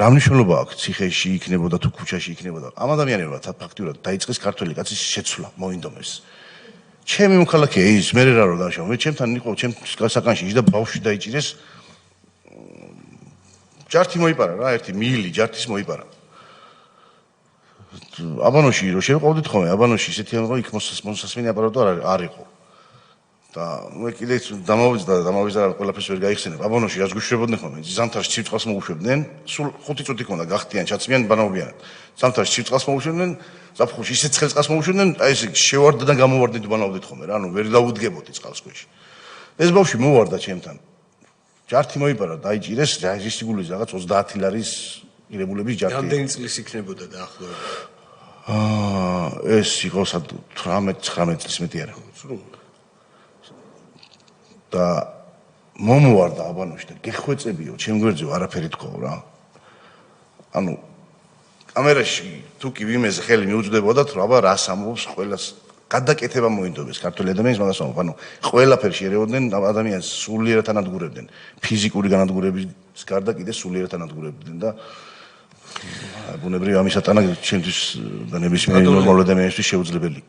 რა მნიშვნელობა აქვს ციხეში იქნებოდა თუ ქუჩაში იქნებოდა ამ ადამიანებმა ფაქტიურად დაიწყეს ქართველი კაცის შეცვლა მოინდომეს ჩემი მოქალაქეა ის მე რა რო დაშავ მე ჩემთან იყო ჩემ საკანში ის და ბავშვი დაიჭირეს ჯართი მოიპარა რა ერთი მილი ჯართის მოიპარა აბანოში რო შევყავდით ხოლმე აბანოში ისეთი იყო იქ მოსასმენი აპარატო არ იყო და მე კიდე დამავიზდა ყველაფერს ვერ გაიხსენებ აბანოში რას გუშვებოდნენ ხოლმე ზამთარში ცივწყალს მოუშვებდნენ სულ 5 წუთი ქონდა გახტიან ჩაცმიან ბანაობიანად ზამთარში ცივწყალს მოუშვებდნენ ზაფხულში ისე ცხელწყალს მოუშვებდნენ აი ეს შევარდა და გამოვარდით ბანაობდით ხოლმე რა ანუ ვერ დაუდგებოდი წყალს ქვეშ ეს ბავშვი მოვარდა ჩემთან ჯართი მოიპარა დაიჭირეს რა ის სიგულის რაღაც 30 ლარის ირებულების ჯართი რამდენი წლის იქნებოდა დაახლოებით ეს იყო 18-19 წლის მეტი არა და მომوارდა აბანოში და გეხვეწებიო ჩემ გვერდზე არაფერი თქო რა ანუ კამერაში თუ კი ვიმეზე ხელი მიუძდებოდათ რომ აბა რას ამბობს ყველას გადაკეთება მოინდომეს ქართველი ადამიანის მაგას ამბობ ანუ ყველაფერს შეერეოდნენ ადამიანს სულიერად ანადგურებდნენ ფიზიკური განადგურების გარდა კიდე სულიერად ანადგურებდნენ და ბუნებრივი ამისატანა ჩემთვის და ნებისმიერ ნორმალურ ადამიანისთვის შეუძლებელი